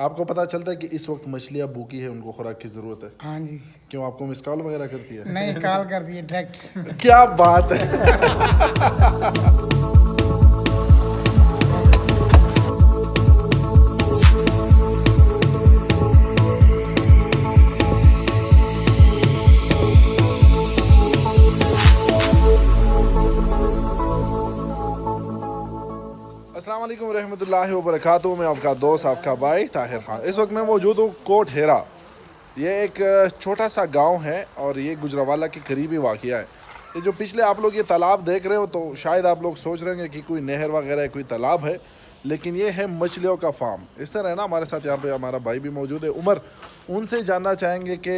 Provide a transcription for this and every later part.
आपको पता चलता है कि इस वक्त मछलियाँ भूखी है, उनको खुराक की ज़रूरत है। हाँ जी। क्यों, आपको मिस कॉल वगैरह करती है? नहीं, कॉल कर दिए डायरेक्ट। क्या बात है। अस्सलाम वालेकुम रहमतुल्लाहि व बरकातुहू। मैं आपका दोस्त, आपका भाई ताहिर खान। इस वक्त मैं मौजूद हूँ कोट हेरा। ये एक छोटा सा गांव है और ये गुजरावाला के करीबी वाक़या है। ये जो पिछले आप लोग ये तालाब देख रहे हो तो शायद आप लोग सोच रहे हैं कि कोई नहर वगैरह कोई तालाब है, लेकिन ये है मछलियों का फार्म। इस तरह है ना, हमारे साथ यहाँ पे हमारा भाई भी मौजूद है उमर। उनसे जानना चाहेंगे कि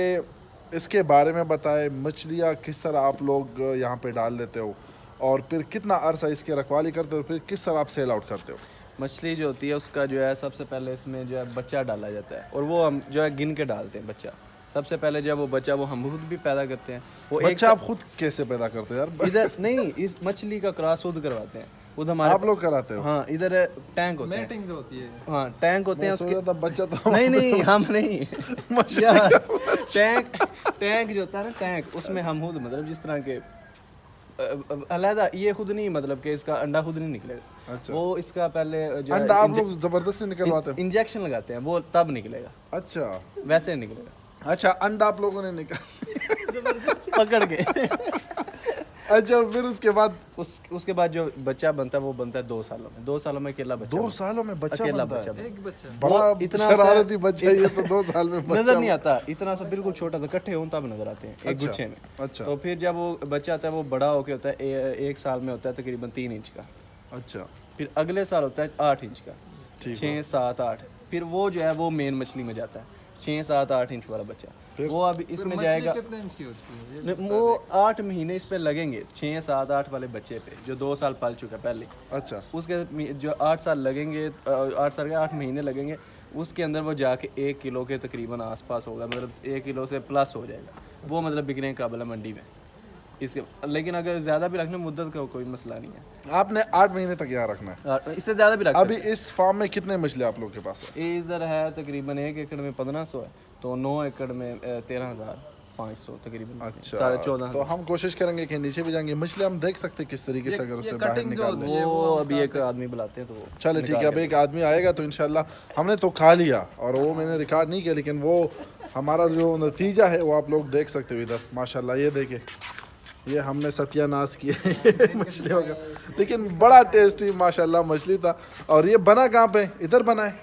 इसके बारे में बताएं, मछलियाँ किस तरह आप लोग यहाँ पे डाल देते हो और फिर कितना अरसा इसकी रखवाली करते हो, फिर किस तरह आप सेल आउट करते हो? मछली जो होती है उसका जो है सबसे पहले इसमें जो है बच्चा डाला जाता है और वो हम जो है गिन के डालते हैं बच्चा। सबसे पहले जब वो बच्चा वो हम खुद भी पैदा करते हैं। वो बच्चा आप खुद कैसे पैदा करते हो यार? इधर नहीं, इस मछली का क्रॉस खुद करवाते हैं, खुद हमारे आप लोग कराते हो? हाँ, इधर टैंक होते हैं। मैटिंग जो होती है, हाँ, टैंक होते हैं उसके। तब बच्चा तो नहीं हम नहीं टैंक जो होता है ना, टैंक, उसमें हम खुद मतलब जिस तरह के अलहदा ये खुद नहीं, मतलब कि इसका अंडा खुद नहीं निकलेगा। अच्छा। वो इसका पहले जो अंडा आप लोग जबरदस्ती निकलवाते हो? इंजेक्शन लगाते हैं, वो तब निकलेगा। अच्छा वैसे निकलेगा। अच्छा, अंडा आप लोगों ने निकाल पकड़ के अच्छा, फिर उसके बाद उसके बाद जो बच्चा बनता है वो बनता है 2 सालों में। 2 सालों में अकेला बच्चा 2 सालों में बच्चा अकेला बनता बच्चा है? एक बच्चा बड़ा इतना शरारती बच्चा है ये तो। 2 साल में बच्चा नजर नहीं आता, इतना सा बिल्कुल छोटा था, इकट्ठे हों तब नजर आते हैं एक अच्छा, गुच्छे में। अच्छा। तो फिर जब वो बच्चा आता है वो बड़ा होके होता है 1 साल में होता है तकरीबन 3 इंच का। अच्छा, फिर अगले साल होता है 8 इंच का, ठीक 6 7 8। फिर वो जो है वो मेन मछली में जाता है, 6 7 8 इंच वाला बच्चा। वो अभी इसमें मछली जाएगा। कितने इंच की होती है ये? वो 8 महीने इस पे लगेंगे, 6 7 8 वाले बच्चे पे जो 2 साल पाल चुका है पहले। अच्छा, उसके जो 8 साल लगेंगे, 8 साल के 8 महीने लगेंगे, उसके अंदर वो जाके 1 किलो के तकरीबन आसपास होगा, मतलब 1 किलो से प्लस हो जाएगा। वो मतलब बिकने के काबिल है मंडी में इसके। लेकिन अगर ज़्यादा भी रखने मुद्दत का कोई मसला नहीं है। आपने 8 महीने तक यहाँ रखना है? इससे ज़्यादा भी रख अभी इस फार्म में कितने मछली आप लोग के पास है? इधर है तकरीबन 1 एकड़ में 1500 है, तो 9 एकड़ में 13,500 तकरीबन। अच्छा, 14,500। तो हम कोशिश करेंगे कि नीचे भी जाएंगे, मछली हम देख सकते हैं किस तरीके से अगर उसे बाहर निकाल दें। वो अभी एक आदमी बुलाते हैं तो वो चलो ठीक है, अब एक आदमी आएगा तो इंशाल्लाह। हमने तो खा लिया और वो मैंने रिकॉर्ड नहीं किया, लेकिन वो हमारा जो नतीजा है वो आप लोग देख सकते हो इधर। माशाल्लाह ये देखिए, ये हमने सत्यानाश किया मछलियों का, लेकिन बड़ा टेस्टी माशाल्लाह मछली था। और ये बना कहाँ पे? इधर बना है,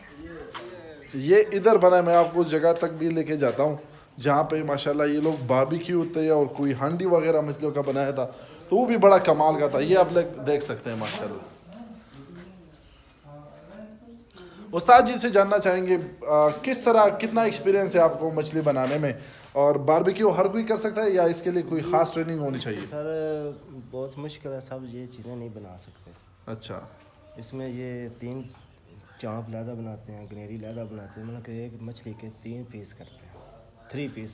ये इधर बना है। मैं आपको उस जगह तक भी लेके जाता हूँ जहाँ पे माशाल्लाह ये लोग बारबेक्यू होते हैं और कोई हांडी वगैरह मछलियों का बनाया था, तो वो भी बड़ा कमाल का था। ये आप लोग देख सकते हैं माशाल्लाह। उस्ताद जी से जानना चाहेंगे किस तरह, कितना एक्सपीरियंस है आपको मछली बनाने में, और बारबेक्यू हर कोई कर सकता है या इसके लिए कोई ख़ास ट्रेनिंग होनी चाहिए? सर बहुत मुश्किल है, सब ये चीज़ें नहीं बना सकते। अच्छा, इसमें ये 3 चाँप लहदा बनाते हैं, गनेरी लहदा बनाते हैं, मतलब कि एक मछली के 3 पीस करते हैं, 3 पीस।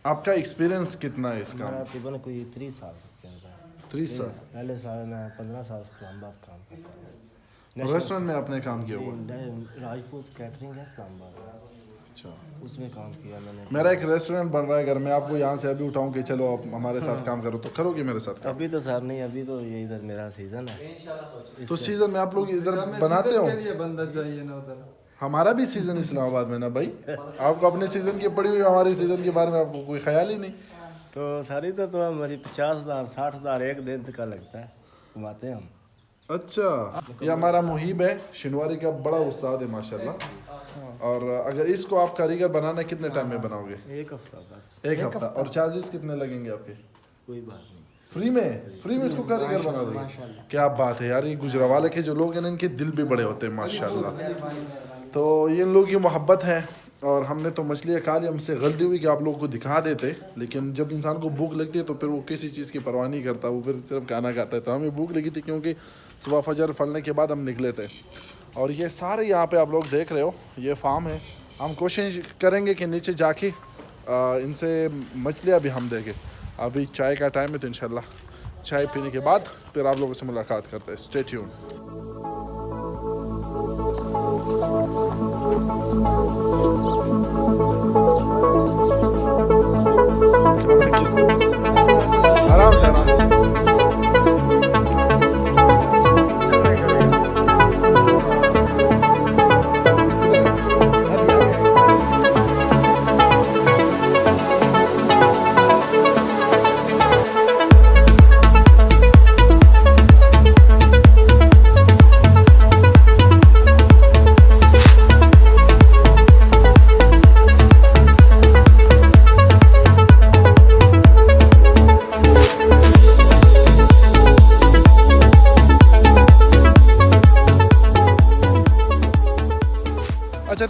आपका एक्सपीरियंस कितना है इसका? हमारा तकरीबन कोई 3 साल के अंदर। 30 साल? पहले साल मैं 15 साल इस्लामाबाद काम करता हूँ। रेस्टोरेंट में आपने काम किया हुआ? राजपूत कैटरिंग है इस्लामाबाद में, अच्छा, उसमें काम किया मैंने। मेरा एक रेस्टोरेंट बन रहा है, अगर मैं आपको यहाँ से अभी उठाऊँ कि चलो आप हमारे साथ काम करो, तो करोगे मेरे साथ काम? अभी तो सर नहीं, अभी तो ये इधर मेरा सीज़न है। तो सीजन में आप लोग इधर बनाते हो? के लिए बंदा चाहिए ना उधर। हमारा भी सीजन इस्लामाबाद में ना भाई। आपको अपने सीजन की पड़ी हुई, हमारे सीजन के बारे में आपको कोई ख्याल ही नहीं। तो सारी तो हमारी 50,000 60,000 एक दिन का लगता है, घुमाते हैं हम। अच्छा, ये हमारा मुहिब है, शिनवारी का बड़ा उस्ताद है माशाल्लाह। और अगर इसको आप कारीगर बनाना कितने टाइम में बनाओगे? 1 हफ्ता बस। 1 हफ्ता। और चार्जेस कितने लगेंगे आपके? कोई बात नहीं, फ्री में इसको कारीगर बना दोगे? क्या बात है यार, ये गुजरावाले के जो लोग हैं ना, इनके दिल भी बड़े होते हैं माशाल्लाह। तो ये लोग की मोहब्बत है। और हमने तो मछलियाँ खा ली, हमसे गलती हुई कि आप लोगों को दिखा देते, लेकिन जब इंसान को भूख लगती है तो फिर वो किसी चीज़ की परवाह नहीं करता, वो फिर सिर्फ खाना खाता है। तो हमें भूख लगी थी क्योंकि सुबह फजर फलने के बाद हम निकले थे। और ये सारे यहाँ पे आप लोग देख रहे हो, ये फार्म है। हम कोशिश करेंगे कि नीचे जाके इनसे मछलियाँ भी हम देंगे। अभी चाय का टाइम है, तो इंशाल्लाह चाय पीने के बाद फिर आप लोगों से मुलाकात करते हैं। Stay tune.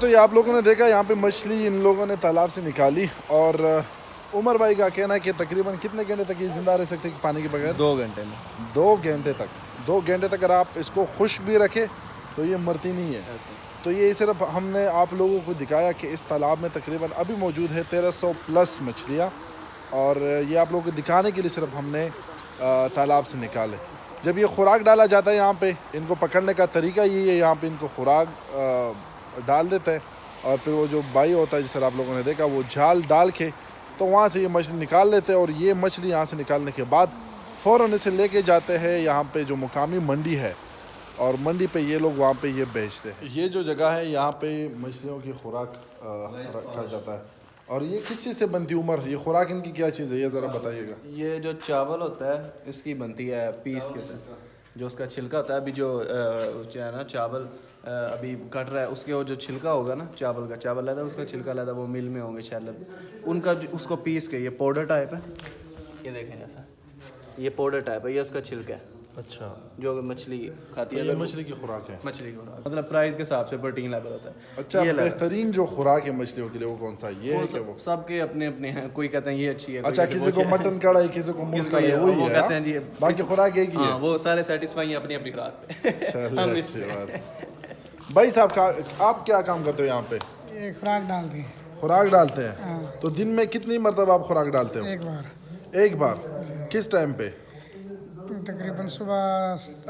तो ये आप लोगों ने देखा यहाँ पे मछली इन लोगों ने तालाब से निकाली। और उमर भाई का कहना है कि तकरीबन कितने घंटे तक ये ज़िंदा रह सकते हैं पानी के बगैर? 2 घंटे में। 2 घंटे तक। 2 घंटे तक अगर आप इसको खुश भी रखें तो ये मरती नहीं है। तो ये सिर्फ हमने आप लोगों को दिखाया कि इस तालाब में तकरीबन अभी मौजूद है 1300 प्लस मछलियाँ। और ये आप लोगों को दिखाने के लिए सिर्फ हमने तालाब से निकाले। जब ये खुराक डाला जाता है यहाँ पे, इनको पकड़ने का तरीका यही है, यहाँ पे इनको खुराक डाल देते हैं और फिर वो जो बाई होता है जिस आप लोगों ने देखा वो जाल डाल के तो वहाँ से ये मछली निकाल लेते हैं। और ये मछली यहाँ से निकालने के बाद फ़ौरन इसे लेके जाते हैं यहाँ पे जो मुकामी मंडी है और मंडी पे ये लोग वहाँ पे ये बेचते हैं। ये जो जगह है यहाँ पे मछलियों की खुराक रखा जाता है। और ये किस चीज़ से बनती है उमर? ये खुराक इनकी क्या चीज़ है, ये ज़रा बताइएगा। ये जो चावल होता है इसकी बनती है पीस के साथ, जो उसका छिलका होता है। अभी जो है ना चावल अभी कट रहा है, उसके वो जो छिलका होगा ना चावल का, चावल लेता है उसका छिलका लेता है, वो मिल में होंगे शैलर, उनका उसको पीस के ये पाउडर टाइप है। ये देखें जैसा ये पाउडर टाइप है, ये उसका छिलका है। अच्छा, जो मछली खाती है, ये मछली की खुराक है। मछली की खुराक मतलब प्राइस के हिसाब से प्रोटीन लेवल होता है। अच्छा, बेहतरीन जो खुराक है मछलियों के लिए वो कौन सा है? ये है कि वो सबके अपने अपने हैं, कोई कहते हैं ये अच्छी है। अच्छा, किसी को मटन कढ़ाई, किसी को मुर्गा कढ़ाई, वही है, कहते हैं जी बाकी खुराक एक ही है। वो सारे सेटिस्फाई हैं अपनी अपनी खुराक पे। हम इस भाई साहब आप क्या काम करते हो यहाँ पे? ये खुराक डालते हैं। खुराक डालते हैं। तो दिन में कितनी मरतबा आप खुराक डालते हो? एक बार। किस टाइम पे? तकरीबन सुबह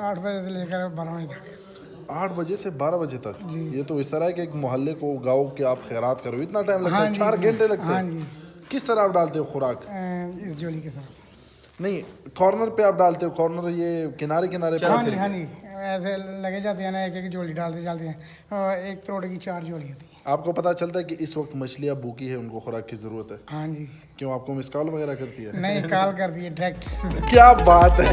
8 बजे से लेकर 12 बजे तक। 8 बजे से 12 बजे तक? ये तो इस तरह है कि एक मोहल्ले को गाँव के आप खैरात करो, इतना टाइम लगता है? 4 घंटे लगते हैं? किस तरह आप डालते हो खुराक? इस जोली के साथ नहीं, कॉर्नर पे आप डालते हो? कॉर्नर ये किनारे किनारे पे? हाँ जी, ऐसे लगे जाते हैं ना, एक एक जोड़ी डालते चलते हैं और एक करोड़ की 4 जोड़ी होती है। आपको पता चलता है कि इस वक्त मछलियाँ भूखी है, उनको खुराक की ज़रूरत है? हाँ जी। क्यों, आपको मिस कॉल वगैरह करती है? नहीं, कॉल करती है डायरेक्ट। क्या बात है।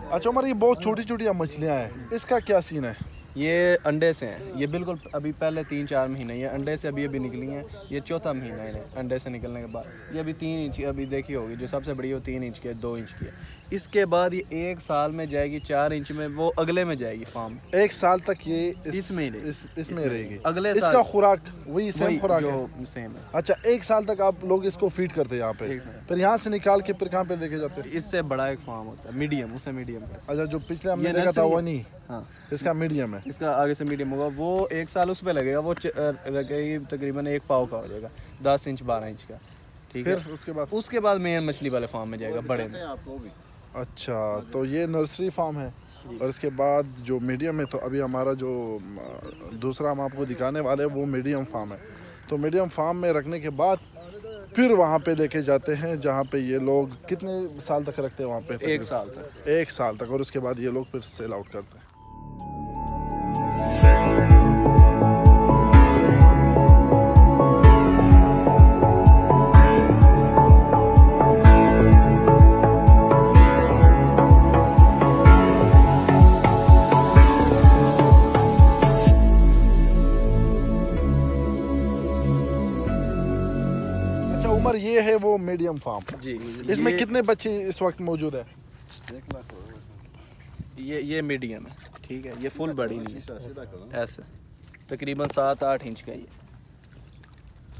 अच्छा उमर, ये बहुत छोटी छोटी मछलियाँ हैं, इसका क्या सीन है? ये अंडे से हैं। ये बिल्कुल अभी पहले 3-4 महीने ये अंडे से अभी निकली हैं। ये 4था महीना है अंडे से निकलने के बाद। ये अभी 3 इंच की अभी देखी होगी, जो सबसे बड़ी वो 3 इंच की है, 2 इंच की है। इसके बाद ये 1 साल में जाएगी 4 इंच में, वो अगले में जाएगी फार्म। 1 साल तक ये इसमें रहेगी। अगले इसका साल खुराक वही सेम खुराक है? सेम है। अच्छा, 1 साल तक आप लोग इसको फीड करते हैं यहाँ पे, फिर यहाँ से निकाल के फिर कहाँ पे लेके जाते हैं? इससे बड़ा एक फार्म होता है, मीडियम, उसे मीडियम है। अच्छा, जो पिछले हमने देखा था वो नहीं? हाँ, इसका मीडियम है। इसका आगे से मीडियम होगा। वो 1 साल उस पर लगेगा, वो लगेगी तकरीबन 1 पाव का हो जाएगा, 10 इंच 12 इंच का। ठीक है, उसके बाद मेन मछली वाले फार्म में जाएगा, बड़े में। अच्छा, तो ये नर्सरी फार्म है। और इसके बाद जो मीडियम है, तो अभी हमारा जो दूसरा हम आपको दिखाने वाले हैं वो मीडियम फार्म है। तो मीडियम फार्म में रखने के बाद फिर वहाँ पे लेके जाते हैं जहाँ पे ये लोग कितने साल तक रखते हैं वहाँ पे? 1 साल तक। 1 साल तक। और उसके बाद ये लोग फिर सेल आउट करते हैं। उमर, ये है वो मीडियम फार्म जी। इसमें कितने बच्चे इस वक्त मौजूद है? ये मीडियम है, ठीक है। ये फुल बड़ी नहीं है, ऐसे तकरीबन 7-8 इंच का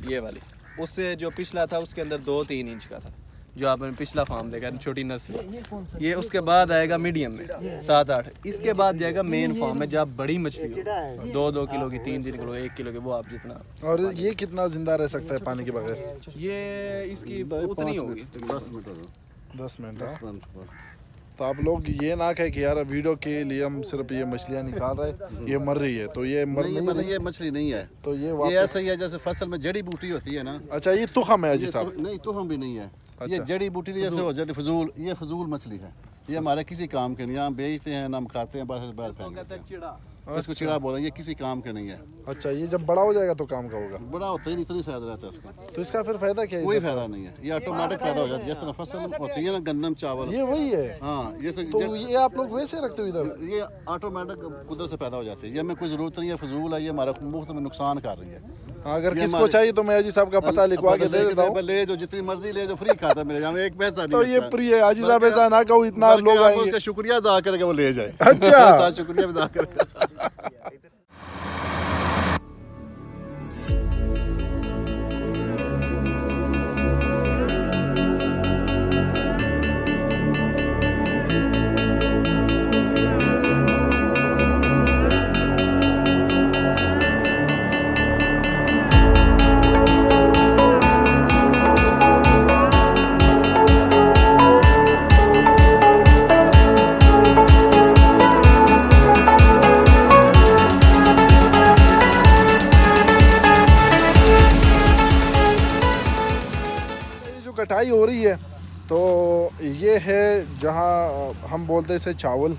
ये वाली। उससे जो पिछला था उसके अंदर 2-3 इंच का था, जो आपने पिछला फार्म देखा छोटी नर्सरी। ये उसके बाद आएगा मीडियम में 7-8। इसके बाद जाएगा मेन फार्म में, जहाँ बड़ी मछली हो, 2-2 किलो की, 3-3 किलो, 1 किलो की, वो आप जितना। और ये कितना जिंदा रह सकता है पानी के बगैर? ये इसकी उतनी होगी 10 मिनट। तो आप लोग ये ना कहे कि यार वीडियो के लिए हम सिर्फ ये मछलियाँ निकाल रहे हैं, ये मर रही है, तो ये मर नहीं, ये मछली नहीं है। तो ये ऐसा ही है जैसे फसल में जड़ी बूटी होती है ना। अच्छा, ये तुखम है जी साहब? नहीं, तुखम भी नहीं है। अच्छा। ये जड़ी बूटी जैसे हो जाती फजूल, ये फजूल मछली है। ये हमारे किसी काम के नहीं, हम बेचते हैं ना हम खाते हैं, बस बाहर फेंक देते हैं। इसको चिड़ा बोलते हैं, ये किसी काम का नहीं है। अच्छा, ये जब बड़ा हो जाएगा तो काम का होगा, बड़ा होता ही नहीं, इतनी शायद रहता है इसका, तो इसका फिर फायदा क्या है? कोई फायदा नहीं है, ये ऑटोमेटिक पैदा हो जाती है। जिस तरह फसल होती है ना, गंदम चावल, ये वही है। हाँ ये तो ये आप लोग वैसे रखते हो इधर? ये ऑटोमेटिक कुदरत से पैदा हो जाती है, ये हमें कोई ज़रूरत नहीं है, फजूल है, ये हमारा मुफ्त में नुकसान कर रही है। अगर ये किसको हमारे- चाहिए तो मैं हाजी साहब का पता लिखवा के दे देता हूँ। ले जो जितनी मर्जी ले जो, फ्री खाता मेरे यहाँ एक पैसा नहीं तो है ये इसका। फ्री है हाजी साहब, ऐसा ना कहो, इतना बल्कि लोग आप आएंगे। उसका शुक्रिया अदा करके वो ले जाए। अच्छा। साथ शुक्रिया अदा करके। कटाई हो रही है तो ये है जहाँ हम बोलते हैं इसे चावल,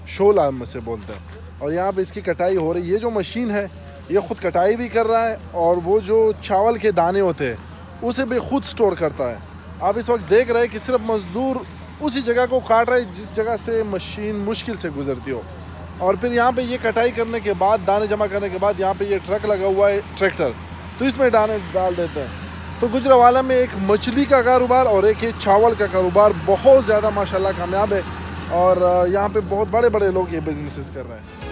शोला में से बोलते हैं, और यहाँ पे इसकी कटाई हो रही है। ये जो मशीन है ये ख़ुद कटाई भी कर रहा है और वो जो चावल के दाने होते हैं उसे भी खुद स्टोर करता है। आप इस वक्त देख रहे हैं कि सिर्फ मज़दूर उसी जगह को काट रहे हैं जिस जगह से मशीन मुश्किल से गुजरती हो, और फिर यहाँ पे ये कटाई करने के बाद, दाने जमा करने के बाद, यहाँ पे ये ट्रक लगा हुआ है, ट्रैक्टर, तो इसमें दाने डाल देते हैं। तो गुजरावाला में एक मछली का कारोबार और एक ये चावल का कारोबार बहुत ज़्यादा माशाल्लाह कामयाब है, और यहाँ पे बहुत बड़े बड़े लोग ये बिजनेसेस कर रहे हैं।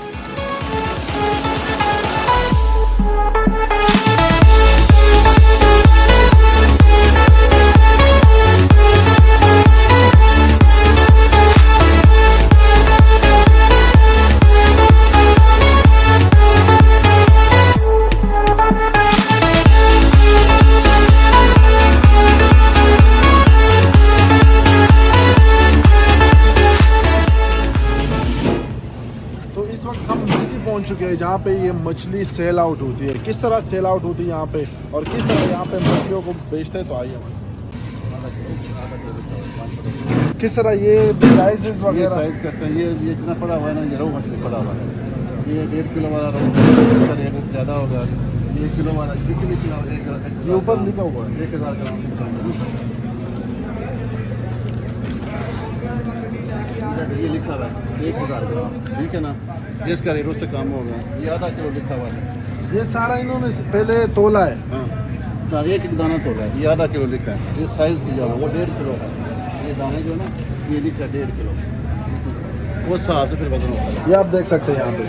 पहुंच चुके हैं जहाँ पे ये मछली सेल आउट होती है। किस तरह सेल आउट होती है यहाँ पे और किस तरह यहाँ पे मछलियों को बेचते हैं, तो आइए किस तरह ये साइजेस ये वगैरह। साइज करते हैं, ये जितना पड़ा हुआ है ना, ये रोहू मछली पड़ा हुआ है, ये 1.5 किलो वाला रोहू, इसका रेट ज़्यादा होगा। ये किलो वाला कितने किलो, ये ऊपर लिखा हुआ है 1000 ग्राम। जैसे ये लिखा हुआ है 1000 ग्राम, ठीक है ना, इसका रेट उससे कम होगा। ये आधा किलो लिखा हुआ है, ये सारा इन्होंने पहले तोला है। हाँ सारा एक दाना तोला है, ये आधा किलो लिखा है। ये साइज़ की जाओ वो 1.5 किलो है, ये दाने जो ना ये लिखा है 1.5 किलो, वो हिसाब से फिर वजन होता है। ये आप देख सकते हैं यहाँ पे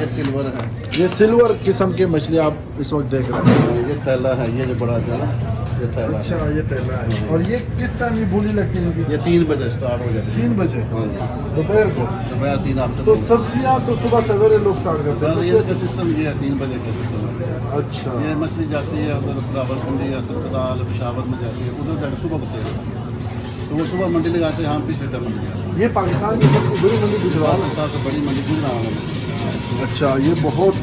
ये सिल्वर है, ये सिल्वर किस्म की मछली आप इस वक्त देख रहे हैं। ये थैला है, ये जो बड़ा जो है ना ये थैला है। अच्छा, ये तेला है। और ये किस टाइम ये बोली लगती है इनकी? ये 3 बजे स्टार्ट हो जाती है। 3 बजे हाँ जी, दोपहर को। दोपहर 3 आफ्टर। तो सब्जियाँ तो सुबह सवेरे लोग स्टार्ट करते ये हैं। का सिस्टम ये है, 3 बजे का सिस्टम है। अच्छा, ये मछली जाती है उधर रावलपिंडी या सरपताल पेशावर में जाती है, उधर जाकर सुबह को सेल होता है। तो वो सुबह मंडी लगाते हैं, हम पीछे टर्म मंडी आते हैं। ये पाकिस्तान की सबसे बड़ी मंडी गुजरात के हिसाब से बड़ी मंडी गुजरात में। अच्छा, ये बहुत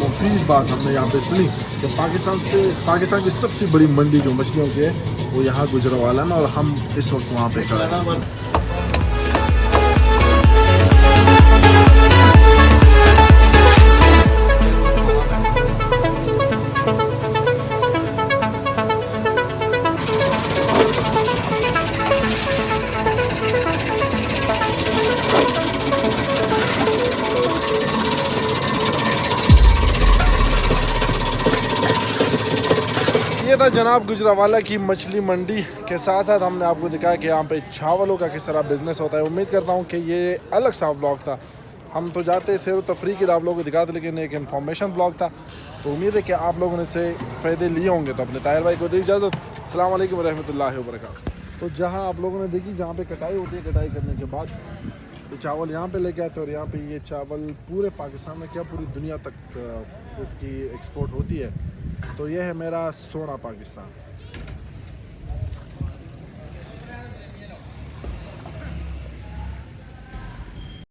मुफीद बात हमने यहाँ पे सुनी कि पाकिस्तान की सबसे बड़ी मंडी जो मछलियों की है वो यहाँ गुजरावाला में, और हम इस वक्त वहाँ पे खड़े हैं। ये था जनाब गुजरावाला की मछली मंडी के साथ साथ हमने आपको दिखाया कि यहाँ पे चावलों का किस तरह बिजनेस होता है। उम्मीद करता हूँ कि ये अलग सा ब्लॉग था। हम तो जाते सैर व तफरी के लिए आप लोगों को दिखाते, लेकिन एक इन्फॉर्मेशन ब्लॉग था। तो उम्मीद है कि आप लोगों ने इससे फ़ायदे लिए होंगे। तो अपने ताहिर भाई को दी इजाज़त। अस्सलाम वालेकुम रहमतुल्लाहि व बरकातहू। तो जहाँ आप लोगों ने देखी जहाँ पे कटाई होती है, कटाई करने के बाद तो चावल यहाँ पे लेके आते हैं, और यहाँ पे ये चावल पूरे पाकिस्तान में क्या पूरी दुनिया तक इसकी एक्सपोर्ट होती है। तो ये है मेरा सोना पाकिस्तान।